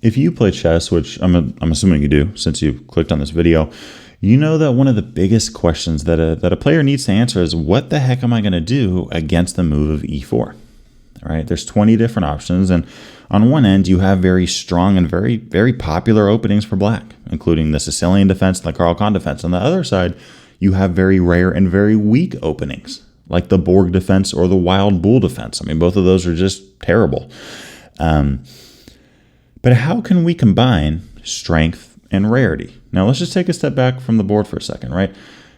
If you play chess, which I'm assuming you do since you clicked on this video, you know that one of the biggest questions that a player needs to answer is, what the heck am I going to do against the move of e4? Right? There's 20 different options, and on one end you have very strong and very, very popular openings for black, including the Sicilian Defense and the Caro-Kann Defense. On the other side, you have very rare and very weak openings, like the Borg Defense or the Wild Bull Defense. I mean, both of those are just terrible. But how can we combine strength and rarity? Now, let's just take a step back from the board for a second, right?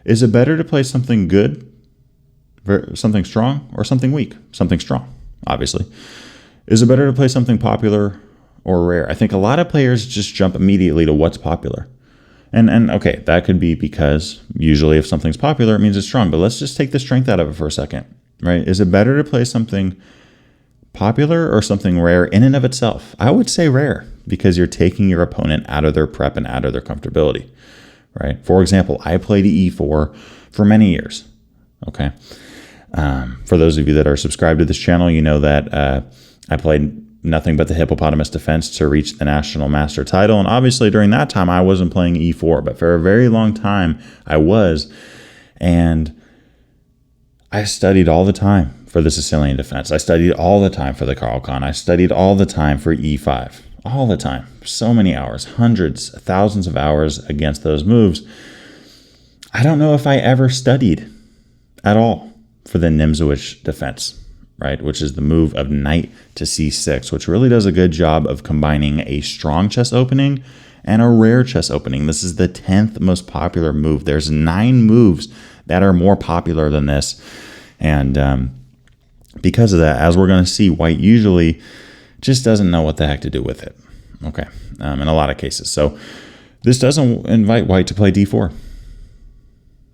Is it better to play something good, something strong, or something weak? Something strong, obviously. Is it better to play something popular or rare? I think a lot of players just jump immediately to what's popular. And okay, that could be because usually if something's popular, it means it's strong. But let's just take the strength out of it for a second, right? Is it better to play something popular or something rare in and of itself? I would say rare, because you're taking your opponent out of their prep and out of their comfortability, right? For example, I played e4 for many years, okay? For those of you that are subscribed to this channel, you know that I played nothing but the Hippopotamus Defense to reach the National Master title. And obviously during that time, I wasn't playing e4, but for a very long time I was. And I studied all the time for the Sicilian Defense. I studied all the time for the Caro-Kann. I studied all the time for e5, all the time. So many hours, hundreds, thousands of hours against those moves. I don't know if I ever studied at all for the Nimzowitsch Defense, right? Which is the move of knight to c6, which really does a good job of combining a strong chess opening and a rare chess opening. This is the 10th most popular move. There's 9 moves that are more popular than this. And because of that, as we're going to see, white usually just doesn't know what the heck to do with it. Okay, in a lot of cases. So this doesn't invite white to play d4,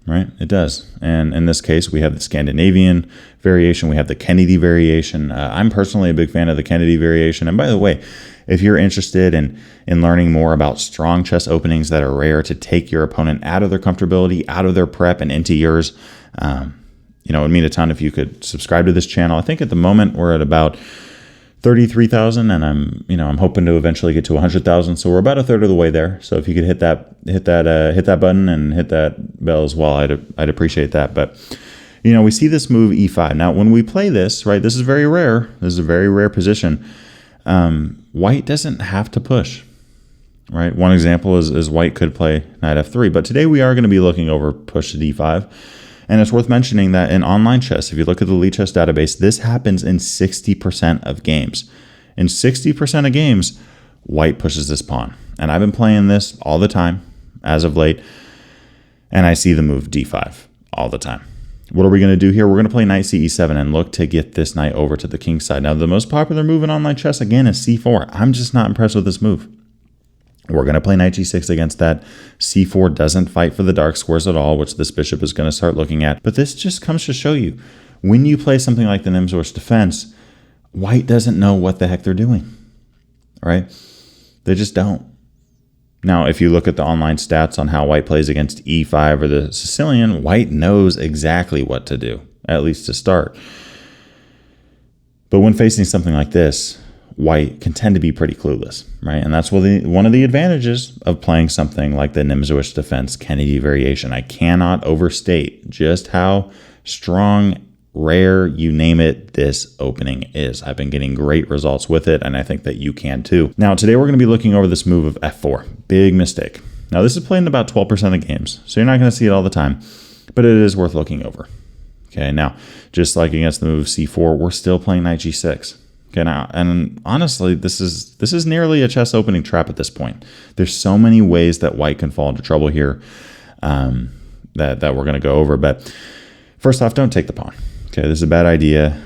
right? It does. And in this case, we have the Scandinavian variation. We have the Kennedy variation. I'm personally a big fan of the Kennedy variation. And by the way, if you're interested in learning more about strong chess openings that are rare to take your opponent out of their comfortability, out of their prep, and into yours, it would mean a ton if you could subscribe to this channel. I think at the moment we're at about 33,000, and I'm hoping to eventually get to 100,000. So we're about a third of the way there. So if you could hit that button and hit that bell as well, I'd appreciate that. But we see this move e5. Now, when we play this, right, this is very rare. This is a very rare position. White doesn't have to push, right? One example is white could play knight f3, but today we are going to be looking over push to d5. And it's worth mentioning that in online chess, if you look at the Lead Chess database, this happens in 60% of games. In 60% of games, white pushes this pawn. And I've been playing this all the time as of late, and I see the move d5 all the time. What are we going to do here? We're going to play knight ce7 and look to get this knight over to the king side. Now, the most popular move in online chess, again, is c4. I'm just not impressed with this move. We're going to play knight g6 against that. c4 doesn't fight for the dark squares at all, which this bishop is going to start looking at. But this just comes to show you, when you play something like the Nimzowitsch Defense, white doesn't know what the heck they're doing, right? They just don't. Now, if you look at the online stats on how white plays against e5 or the Sicilian, white knows exactly what to do, at least to start. But when facing something like this, white can tend to be pretty clueless, right? And that's one of the advantages of playing something like the Nimzowitsch Defense Kennedy Variation. I cannot overstate just how strong, rare, you name it, this opening is. I've been getting great results with it, and I think that you can too. Now, today we're going to be looking over this move of f4. Big mistake. Now, this is played in about 12% of games, so you're not going to see it all the time, but it is worth looking over. Okay, now, just like against the move of c4, we're still playing knight g6. Okay, now, and honestly, this is nearly a chess opening trap at this point. There's so many ways that white can fall into trouble here that we're going to go over. But first off, don't take the pawn. Okay, this is a bad idea.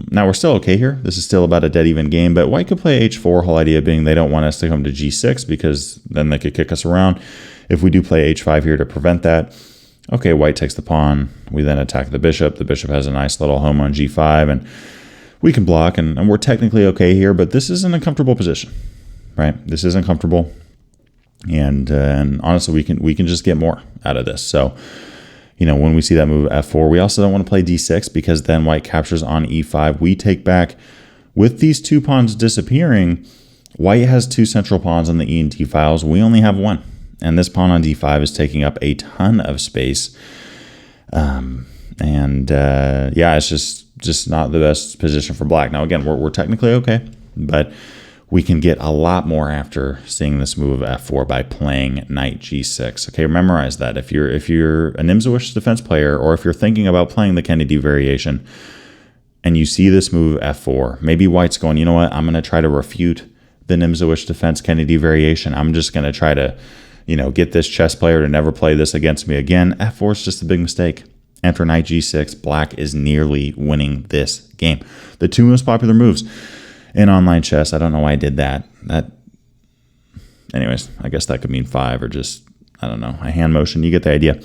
Now, we're still okay here. This is still about a dead even game, but white could play h4, whole idea being they don't want us to come to g6 because then they could kick us around. If we do play h5 here to prevent that, okay, white takes the pawn. We then attack the bishop. The bishop has a nice little home on g5, and we can block, and we're technically okay here, but this is an uncomfortable position, right? This isn't comfortable, and honestly, we can just get more out of this. So, when we see that move f4, we also don't want to play d6 because then white captures on e5. We take back. With these two pawns disappearing, White has 2 central pawns on the E and D files. We only have 1. And this pawn on D5 is taking up a ton of space. Yeah, it's just not the best position for black. Now, again, we're technically okay, but we can get a lot more after seeing this move of F4 by playing Knight G6. Okay, memorize that. If you're a Nimzowitsch Defense player, or if you're thinking about playing the Kennedy Variation, and you see this move F4, maybe White's going, you know what, I'm going to try to refute the Nimzowitsch Defense Kennedy Variation. I'm just going to try to, get this chess player to never play this against me again. F4 is just a big mistake. After Knight G6, black is nearly winning this game. The 2 most popular moves in online chess. I don't know why I did that. Anyways, I guess that could mean 5 or just, I don't know, a hand motion. You get the idea.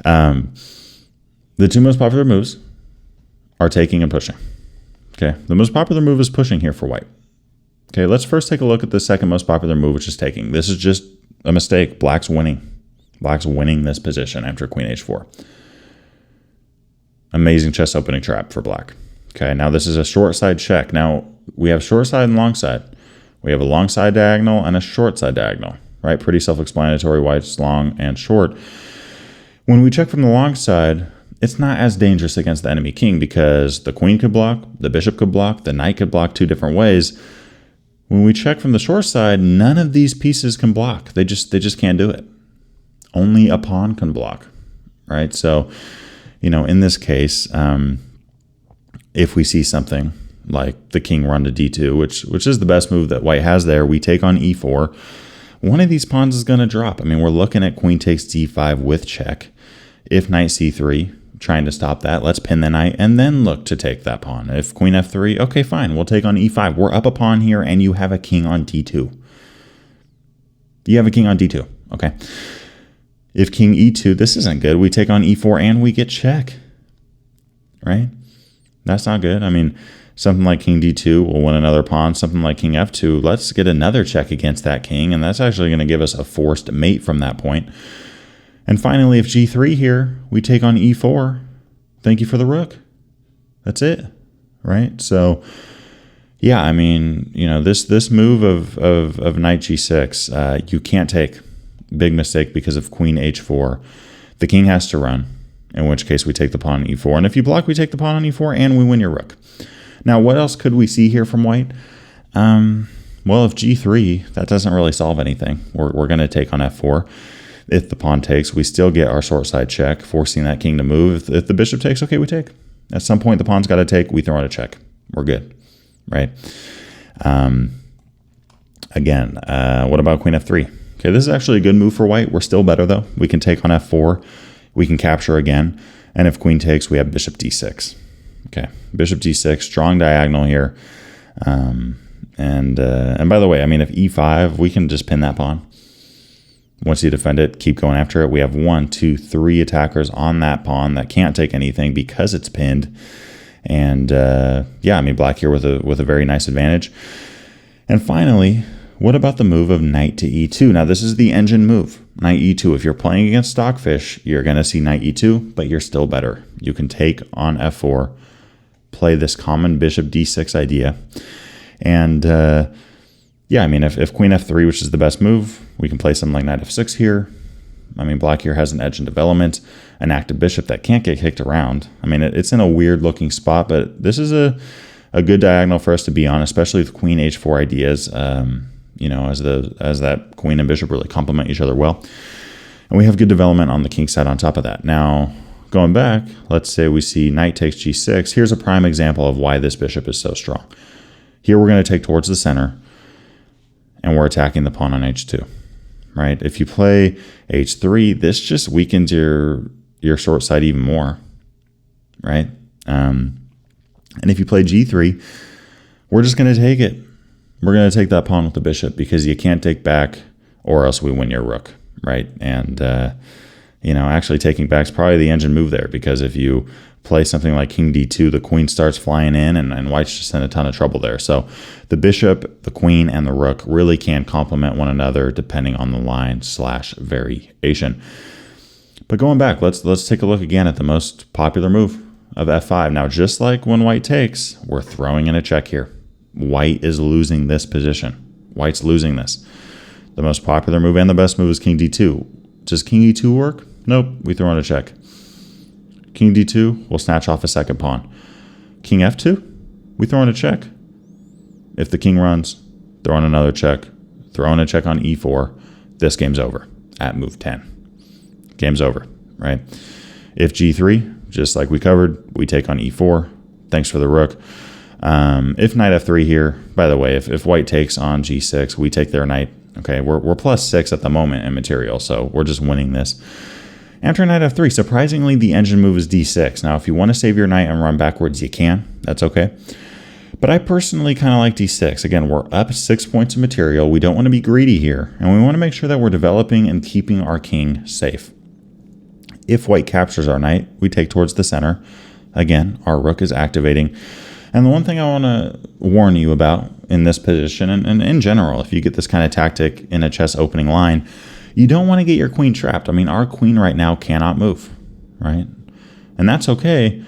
The 2 most popular moves are taking and pushing. Okay, the most popular move is pushing here for white. Okay, let's first take a look at the second most popular move, which is taking. This is just a mistake. Black's winning. Black's winning this position after Queen H4. Amazing chess opening trap for black. Okay, now this is a short side check. Now, we have short side and long side. We have a long side diagonal and a short side diagonal, right? Pretty self-explanatory, white's long and short. When we check from the long side, it's not as dangerous against the enemy king because the queen could block, the bishop could block, the knight could block 2 different ways. When we check from the short side, none of these pieces can block. They just can't do it. Only a pawn can block, right? So, in this case, if we see something like the king run to D2, which is the best move that white has there, we take on E4. One of these pawns is going to drop. I mean, we're looking at queen takes D5 with check. If knight C3, trying to stop that, let's pin the knight and then look to take that pawn. If queen F3, okay, fine, we'll take on E5. We're up a pawn here and you have a king on D2. You have a king on D2, okay. If king E2, this isn't good. We take on E4 and we get check, right? That's not good. I mean, something like king D2 will win another pawn. Something like king F2, let's get another check against that king, and that's actually going to give us a forced mate from that point. And finally, if G3 here, we take on E4. Thank you for the rook. That's it, right? So, yeah, I mean, this move of knight G6, you can't take. Big mistake because of queen H4. The king has to run, in which case we take the pawn on E4. And if you block, we take the pawn on E4 and we win your rook. Now, what else could we see here from white? Well, if G3, that doesn't really solve anything. We're going to take on F4. If the pawn takes, we still get our short side check, forcing that king to move. If the bishop takes, okay, we take. At some point, the pawn's got to take. We throw out a check. We're good, right? Again, what about queen F3? Okay, this is actually a good move for white. We're still better, though. We can take on F4. We can capture again. And if queen takes, we have bishop D6. Okay, bishop D6, strong diagonal here. And by the way, I mean, if E5, we can just pin that pawn. Once you defend it, keep going after it. We have 1, 2, 3 attackers on that pawn that can't take anything because it's pinned. And yeah, I mean, black here with a very nice advantage. And finally, what about the move of knight to E2? Now, this is the engine move, knight E2. If you're playing against Stockfish, you're going to see knight E2, but you're still better. You can take on F4, play this common bishop D6 idea. And yeah, I mean, if queen F3, which is the best move, we can play something like knight F6 here. I mean, black here has an edge in development, an active bishop that can't get kicked around. I mean, it's in a weird looking spot, but this is a good diagonal for us to be on, especially with queen H4 ideas. As that queen and bishop really complement each other well. And we have good development on the king side on top of that. Now, going back, let's say we see knight takes G6. Here's a prime example of why this bishop is so strong. Here we're going to take towards the center, and we're attacking the pawn on H2, right? If you play H3, this just weakens your short side even more, right? And if you play G3, we're just going to take it. We're going to take that pawn with the bishop because you can't take back or else we win your rook, right? And, actually taking back is probably the engine move there because if you play something like king D2, the queen starts flying in and white's just in a ton of trouble there. So the bishop, the queen, and the rook really can complement one another depending on the line/variation. But going back, let's take a look again at the most popular move of F5. Now, just like when white takes, we're throwing in a check here. White is losing this position, White's losing this. The most popular move and the best move is king d2. Does king e2 work? Nope, we throw in a check. King d2, we'll snatch off a second pawn. King f2, we throw in a check. If the king runs, throw in another check. Throw in a check on e4. This game's over at move 10. Game's over, right? If g3, just like we covered, we take on e4. Thanks for the rook. If knight f3 here, by the way, if white takes on g6, we take their knight. Okay, we're +6 at the moment in material, so we're just winning this. After knight f3, surprisingly, the engine move is d6. Now, if you want to save your knight and run backwards, you can. That's okay. But I personally kind of like d6. Again, we're up 6 points of material. We don't want to be greedy here, and we want to make sure that we're developing and keeping our king safe. If white captures our knight, we take towards the center. Again, our rook is activating. And the one thing I want to warn you about in this position, and in general, if you get this kind of tactic in a chess opening line, you don't want to get your queen trapped. I mean, our queen right now cannot move, right? And that's okay,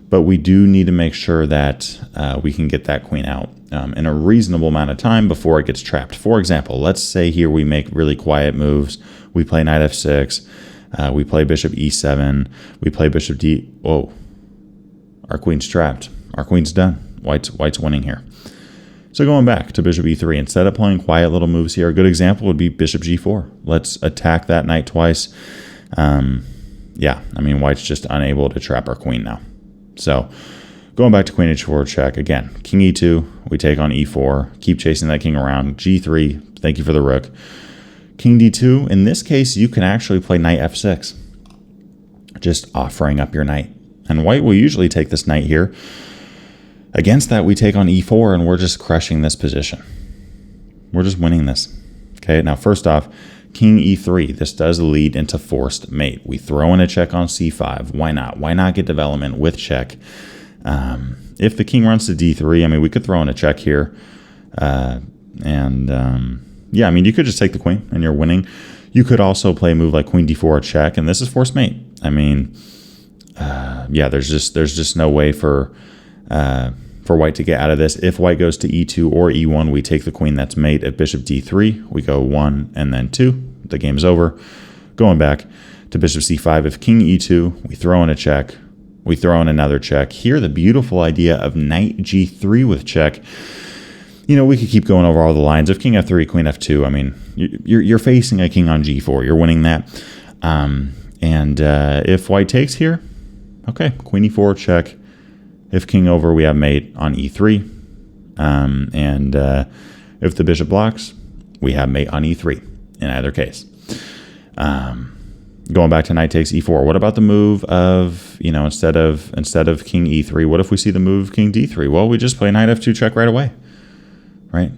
but we do need to make sure that we can get that queen out in a reasonable amount of time before it gets trapped. For example, let's say here we make really quiet moves. We play knight f6. We play bishop e7. We play bishop d... Whoa. Our queen's trapped. Our queen's done. White's winning here. So going back to bishop e3, instead of playing quiet little moves here, a good example would be bishop g4. Let's attack that knight twice. Yeah, I mean, white's just unable to trap our queen now. So going back to queen h4 check, again, king e2, we take on e4, keep chasing that king around. g3, thank you for the rook. King d2, in this case, you can actually play knight f6, just offering up your knight. And white will usually take this knight here. Against that, we take on e4, and we're just crushing this position. We're just winning this. Okay, now first off, king e3. This does lead into forced mate. We throw in a check on c5. Why not? Why not get development with check? If the king runs to d3, I mean, we could throw in a check here. Yeah, I mean, you could just take the queen, and you're winning. You could also play a move like queen d4 check, and this is forced mate. I mean, yeah, there's just no way for white to get out of this. If white goes to e2 or e1, we take the queen, that's mate. At bishop d3, we go 1 and then 2. The game's over. Going back to bishop c5, if king e2, we throw in a check. We throw in another check. Here, the beautiful idea of knight g3 with check. You know, we could keep going over all the lines. If king f3, queen f2, I mean, you're facing a king on g4. You're winning that. If white takes here, okay, queen e4 check. If king over, we have mate on e3. If the bishop blocks, we have mate on e3 in either case. Going back to knight takes e4. What about the move of, you know, instead of king e3, what if we see the move king d3? Well, we just play knight f2 check right away, right?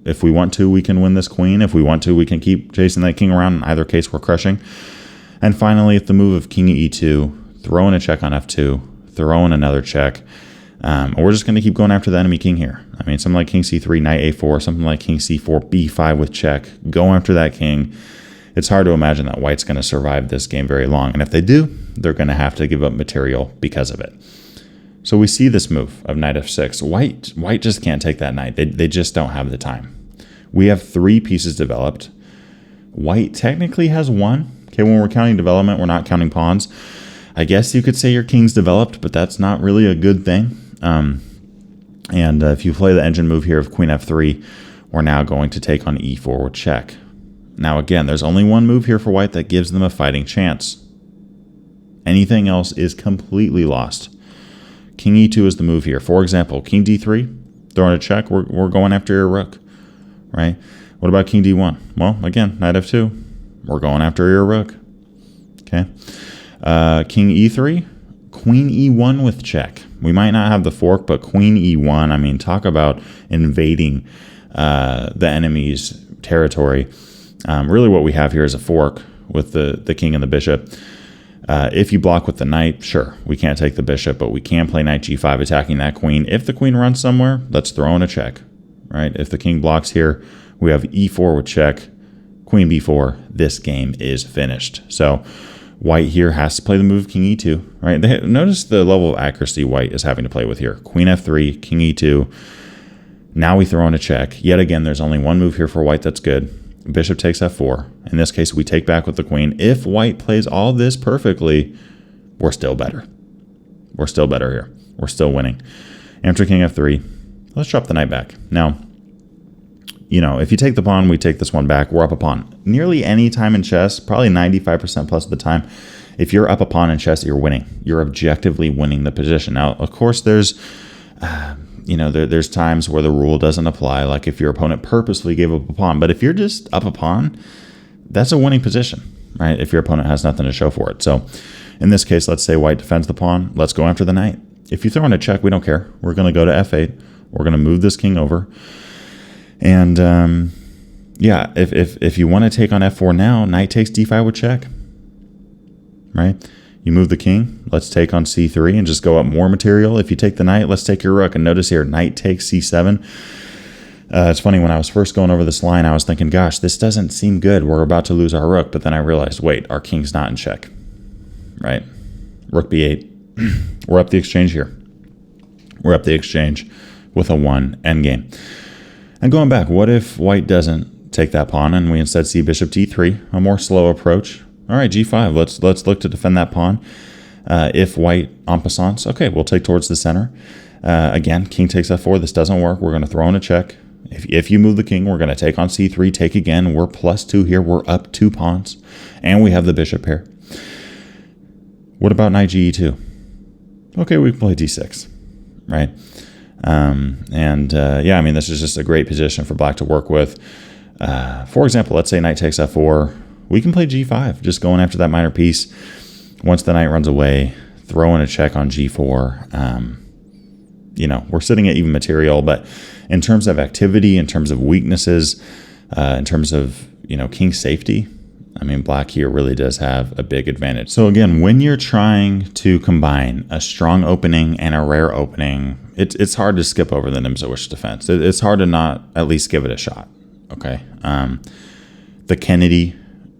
If we want to, we can win this queen. If we want to, we can keep chasing that king around. In either case, we're crushing. And finally, if the move of king e2, throw in a check on f2, throw in another check. We're just going to keep going after the enemy king here. I mean, something like king c3, knight a4, something like king c4, b5 with check. Go after that king. It's hard to imagine that white's going to survive this game very long. And if they do, they're going to have to give up material because of it. So we see this move of knight f6. White just can't take that knight. They just don't have the time. We have 3 pieces developed. White technically has 1. Okay, when we're counting development, we're not counting pawns. I guess you could say your king's developed, but that's not really a good thing. If you play the engine move here of queen f3, we're now going to take on e4 with check. Now again, there's only one move here for white that gives them a fighting chance. Anything else is completely lost. King e2 is the move here. For example, king d3, throwing a check, we're going after your rook, right? What about king d1? Well, again, knight f2, we're going after your rook, okay? King e3, queen e1 with check. We might not have the fork, but queen e1, I mean, talk about invading the enemy's territory. Really what we have here is a fork with the king and the bishop. If you block with the knight, sure, we can't take the bishop, but we can play knight g5 attacking that queen. If the queen runs somewhere, let's throw in a check, right? If the king blocks here, we have e4 with check, queen b4. This game is finished. So white here has to play the move king e2, right? Notice the level of accuracy white is having to play with here. Queen f3, king e2. Now we throw in a check. Yet again, there's only one move here for white that's good. Bishop takes f4. In this case, we take back with the queen. If white plays all this perfectly, we're still better. We're still better here. We're still winning. After king f3, let's drop the knight back. Now, if you take the pawn, we take this one back. We're up a pawn. Nearly any time in chess, probably 95% plus of the time, if you're up a pawn in chess, you're winning. You're objectively winning the position. Now, of course, there's times where the rule doesn't apply, like if your opponent purposely gave up a pawn. But if you're just up a pawn, that's a winning position, right? If your opponent has nothing to show for it. So in this case, let's say white defends the pawn. Let's go after the knight. If you throw in a check, we don't care. We're going to go to f8. We're going to move this king over. And if you want to take on f4 now, knight takes d5 with check, right? You move the king, let's take on c3 and just go up more material. If you take the knight, let's take your rook. And notice here, knight takes c7. It's funny, when I was first going over this line, I was thinking, gosh, this doesn't seem good. We're about to lose our rook. But then I realized, wait, our king's not in check, right? Rook b8. We're up the exchange here. We're up the exchange with a 1 endgame. And going back, what if white doesn't take that pawn and we instead see bishop d3, a more slow approach? All right, g5, let's look to defend that pawn. If white en passant, okay, we'll take towards the center. Again, king takes f4, this doesn't work. We're going to throw in a check. If you move the king, we're going to take on c3, take again. We're +2 here. We're up 2 pawns, and we have the bishop pair. What about knight ge2? Okay, we can play d6, right? This is just a great position for black to work with. For example, let's say knight takes f4. We can play g5, just going after that minor piece. Once the knight runs away, throw in a check on g4. We're sitting at even material, but in terms of activity, in terms of weaknesses, in terms of, king safety, black here really does have a big advantage. So again, when you're trying to combine a strong opening and a rare opening, it's hard to skip over the Nimzowitsch defense. It's hard to not at least give it a shot, okay? The Kennedy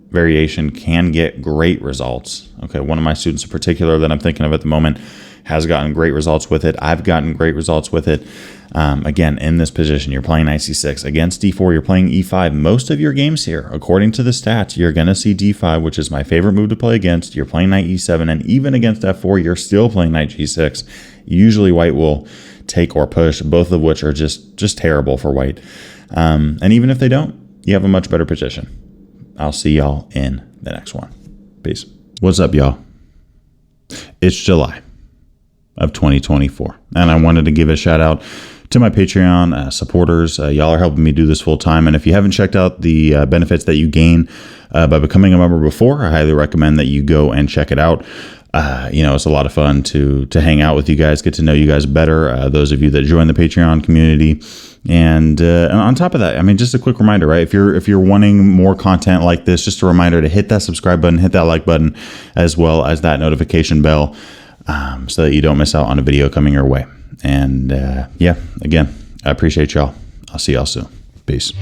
variation can get great results. Okay, one of my students in particular that I'm thinking of at the moment has gotten great results with it. I've gotten great results with it. Again, in this position, you're playing knight c6. Against d4, you're playing e5. Most of your games here, according to the stats, you're going to see d5, which is my favorite move to play against. You're playing knight e7, and even against f4, you're still playing knight g6. Usually white will take or push, both of which are just terrible for white. And even if they don't, you have a much better position. I'll see y'all in the next one. Peace. What's up, y'all? It's July of 2024, and I wanted to give a shout out to my Patreon supporters. Y'all are helping me do this full time, and if you haven't checked out the benefits that you gain by becoming a member before, I highly recommend that you go and check it out. It's a lot of fun to hang out with you guys, get to know you guys better, those of you that join the Patreon community. And on top of that, just a quick reminder, right? If you're wanting more content like this, just a reminder to hit that subscribe button, hit that like button, as well as that notification bell, so that you don't miss out on a video coming your way. And again, I appreciate y'all. I'll see y'all soon. Peace.